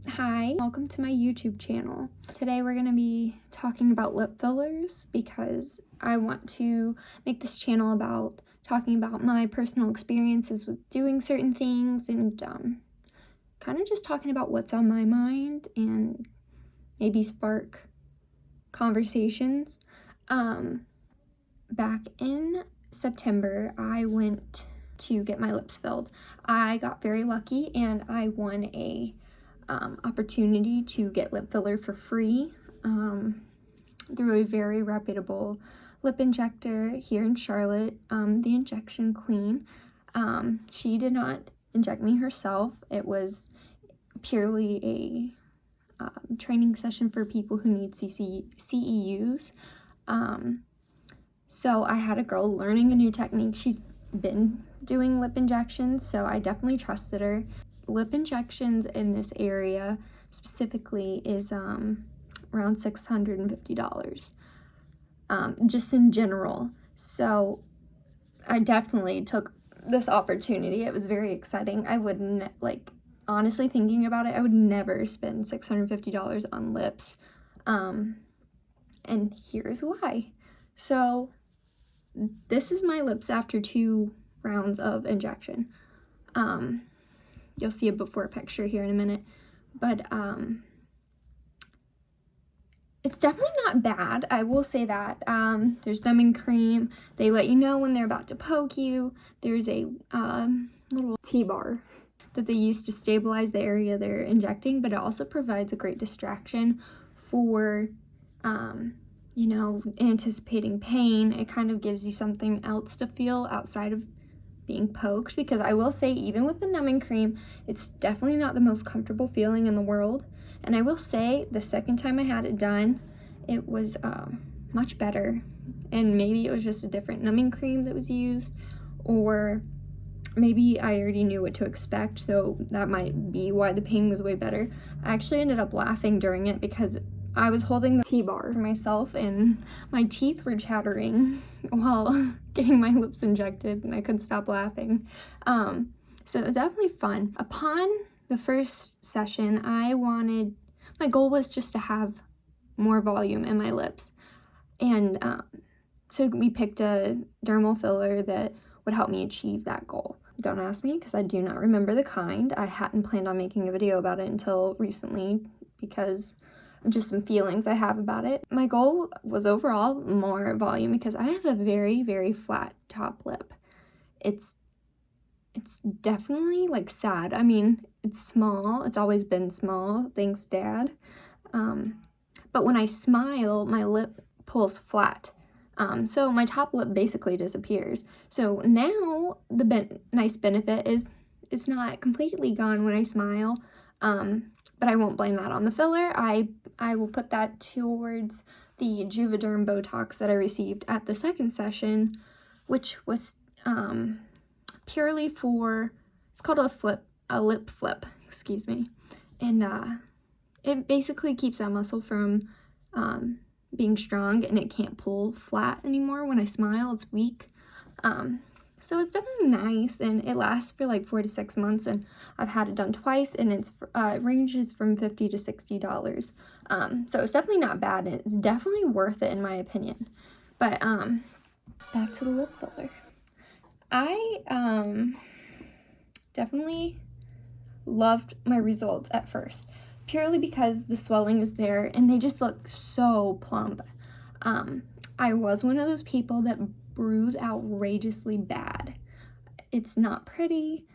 Hi, welcome to my YouTube channel. Today we're going to be talking about lip fillers because I want to make this channel about talking about my personal experiences with doing certain things and kind of just talking about what's on my mind and maybe spark conversations. Back in September, I went to get my lips filled. I got very lucky and I won a opportunity to get lip filler for free through a very reputable lip injector here in Charlotte, the Injection Queen. She did not inject me herself. It was purely a training session for people who need CEUs. So I had a girl learning a new technique. She's been doing lip injections, so I definitely trusted her. Lip injections in this area specifically is around $650, just in general. So I definitely took this opportunity. It was very exciting. I wouldn't, honestly thinking about it, I would never spend $650 on lips. And here's why. So this is my lips after 2 rounds of injection. You'll see a before picture here in a minute, but it's definitely not bad. I will say that. There's numbing cream. They let you know when they're about to poke you. There's a little T-bar that they use to stabilize the area they're injecting, but it also provides a great distraction for, anticipating pain. It kind of gives you something else to feel outside of being poked, because I will say, even with the numbing cream, it's definitely not the most comfortable feeling in the world. And I will say, the second time I had it done, it was much better. And maybe it was just a different numbing cream that was used, or maybe I already knew what to expect, so that might be why the pain was way better. I actually ended up laughing during it because I was holding the T-bar for myself and my teeth were chattering while getting my lips injected, and I couldn't stop laughing. So it was definitely fun. Upon the first session, my goal was just to have more volume in my lips. And so we picked a dermal filler that would help me achieve that goal. Don't ask me because I do not remember the kind. I hadn't planned on making a video about it until recently because just some feelings I have about it. My goal was overall more volume because I have a very, very flat top lip. It's definitely sad. I mean, it's small. It's always been small, thanks Dad. But when I smile, my lip pulls flat. So my top lip basically disappears. So now the nice benefit is it's not completely gone when I smile. But I won't blame that on the filler. I will put that towards the Juvederm Botox that I received at the second session, which was purely for, it's called a lip flip, excuse me. And it basically keeps that muscle from being strong, and it can't pull flat anymore when I smile. It's weak. So it's definitely nice, and it lasts for 4 to 6 months, and I've had it done twice, and it ranges from $50 to $60. So it's definitely not bad, and it's definitely worth it in my opinion. But back to the lip filler. I definitely loved my results at first, purely because the swelling is there, and they just look so plump. I was one of those people that bruise outrageously bad. It's not pretty.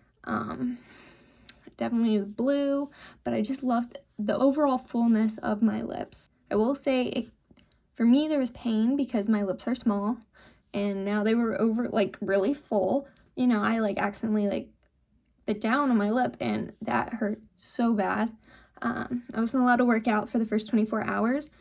Definitely is blue, but I just loved the overall fullness of my lips. I will say, for me, there was pain because my lips are small, and now they were really full. I accidentally bit down on my lip, and that hurt so bad. I wasn't allowed to work out for the first 24 hours.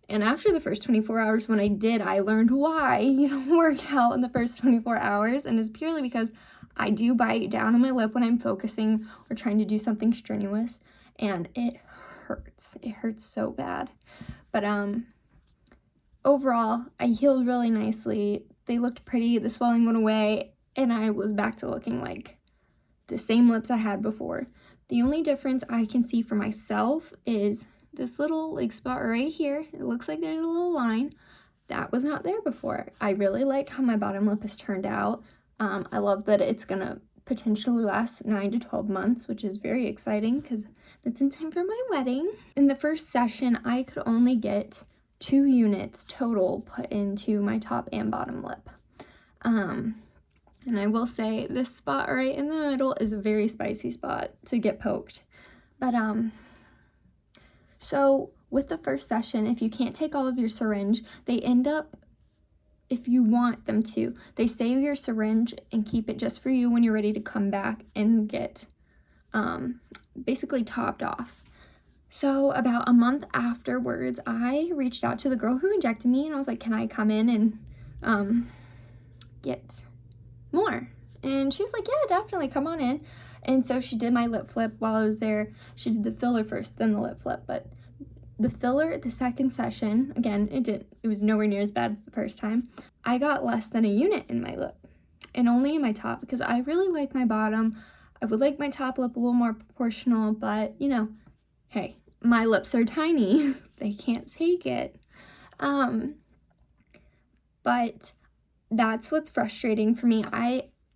And after the first 24 hours, when I did, I learned why you don't work out in the first 24 hours. And it's purely because I do bite down on my lip when I'm focusing or trying to do something strenuous. And it hurts. It hurts so bad. But overall, I healed really nicely. They looked pretty. The swelling went away. And I was back to looking like the same lips I had before. The only difference I can see for myself is this little like spot right here. It looks like there's a little line. That was not there before. I really like how my bottom lip has turned out. I love that it's gonna potentially last 9 to 12 months, which is very exciting because it's in time for my wedding. In the first session, I could only get 2 units total put into my top and bottom lip. And I will say this spot right in the middle is a very spicy spot to get poked. But so with the first session, if you can't take all of your syringe, they end up, if you want them to, they save your syringe and keep it just for you when you're ready to come back and get basically topped off. So about a month afterwards, I reached out to the girl who injected me and I was like, can I come in and get more? And she was like, yeah, definitely, come on in. And so she did my lip flip while I was there. She did the filler first, then the lip flip. But the filler at the second session, again, it was nowhere near as bad as the first time. I got less than a unit in my lip and only in my top because I really like my bottom. I would like my top lip a little more proportional, but you know, hey, my lips are tiny. They can't take it. But that's what's frustrating for me.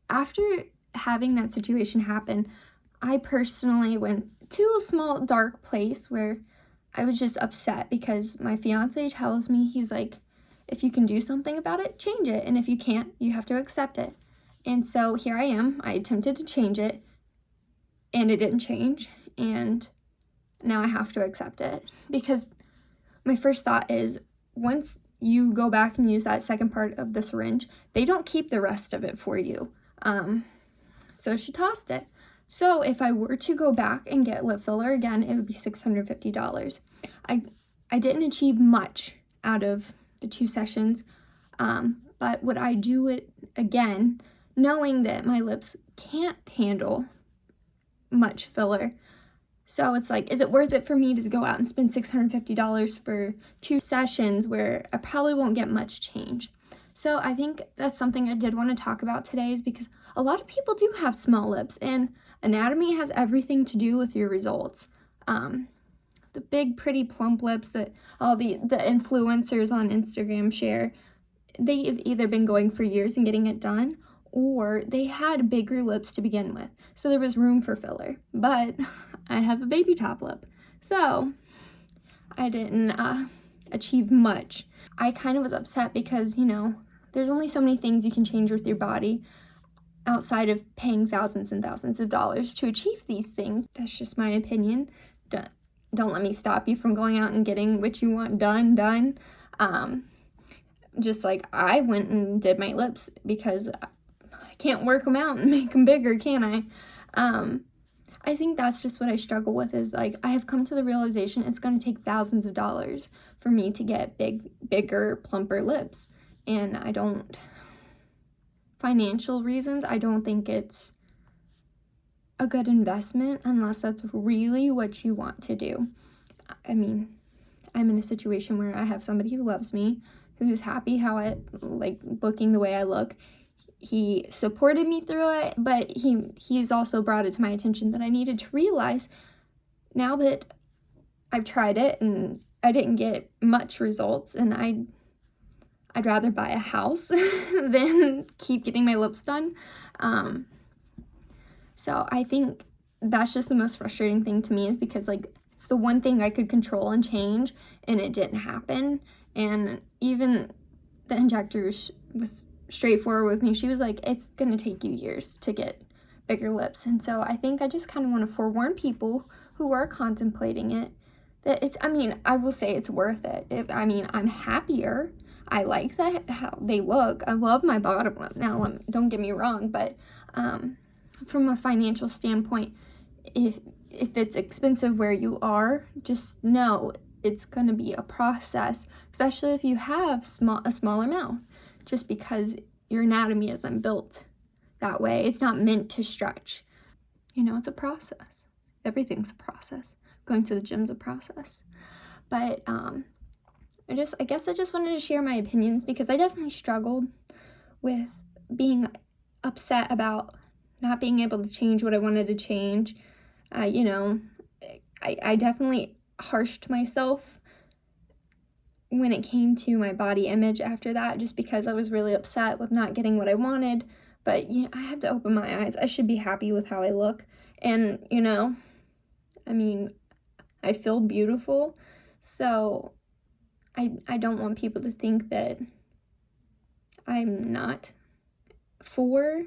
After having that situation happen, I personally went to a small dark place where I was just upset because my fiance tells me, he's like, if you can do something about it, change it. And if you can't, you have to accept it. And so here I am. I attempted to change it and it didn't change. And now I have to accept it because my first thought is once you go back and use that second part of the syringe, they don't keep the rest of it for you. So she tossed it. So if I were to go back and get lip filler again, it would be $650. I didn't achieve much out of the 2 sessions, but would I do it again, knowing that my lips can't handle much filler? So it's like, is it worth it for me to go out and spend $650 for 2 sessions where I probably won't get much change? So I think that's something I did want to talk about today, is because a lot of people do have small lips, and anatomy has everything to do with your results. The big, pretty, plump lips that all the influencers on Instagram share, they've either been going for years and getting it done, or they had bigger lips to begin with, so there was room for filler. But I have a baby top lip, so I didn't achieve much. I kind of was upset because, you know, there's only so many things you can change with your body outside of paying thousands and thousands of dollars to achieve these things. That's just my opinion. Don't let me stop you from going out and getting what you want done. Just like I went and did my lips because I can't work them out and make them bigger, can I? I think that's just what I struggle with, is like I have come to the realization it's going to take thousands of dollars for me to get bigger, plumper lips. And financial reasons, I don't think it's a good investment unless that's really what you want to do. I mean, I'm in a situation where I have somebody who loves me, who's happy how I like looking the way I look. He supported me through it, but he's also brought it to my attention that I needed to realize now that I've tried it and I didn't get much results, and I'd rather buy a house than keep getting my lips done. So I think that's just the most frustrating thing to me, is because like it's the one thing I could control and change, and it didn't happen. And even the injector was straightforward with me. She was like, it's gonna take you years to get bigger lips. And so I think I just kind of want to forewarn people who are contemplating it that I will say it's worth it. I'm happier. I like how they look. I love my bottom lip. Now, don't get me wrong, but from a financial standpoint, if it's expensive where you are, just know it's going to be a process, especially if you have a smaller mouth, just because your anatomy isn't built that way. It's not meant to stretch. You know, it's a process. Everything's a process. Going to the gym's a process. But I guess I just wanted to share my opinions, because I definitely struggled with being upset about not being able to change what I wanted to change. You know, I definitely harshed myself when it came to my body image after that, just because I was really upset with not getting what I wanted. But I have to open my eyes. I should be happy with how I look. And, I mean, I feel beautiful. So I don't want people to think that I'm not for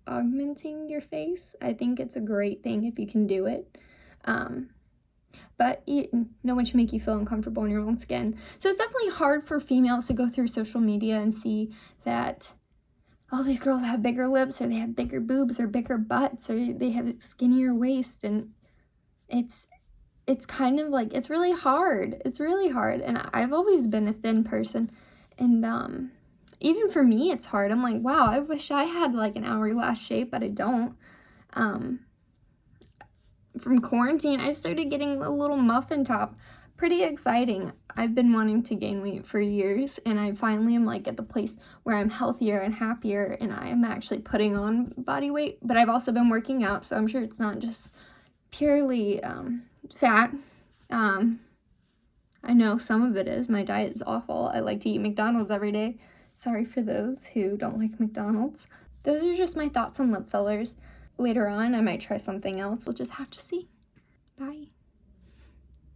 augmenting your face. I think it's a great thing if you can do it. But no one should make you feel uncomfortable in your own skin. So it's definitely hard for females to go through social media and see that all these girls have bigger lips, or they have bigger boobs, or bigger butts, or they have a skinnier waist, and it's kind of like, it's really hard. It's really hard. And I've always been a thin person, and even for me, it's hard. I'm like, wow, I wish I had like an hourglass shape, but I don't. From quarantine, I started getting a little muffin top. Pretty exciting. I've been wanting to gain weight for years, and I finally am like at the place where I'm healthier and happier, and I am actually putting on body weight. But I've also been working out, so I'm sure it's not just purely fat. I know some of it is. My diet is awful. I like to eat McDonald's every day. Sorry for those who don't like McDonald's. Those are just my thoughts on lip fillers. Later on, I might try something else. We'll just have to see. Bye.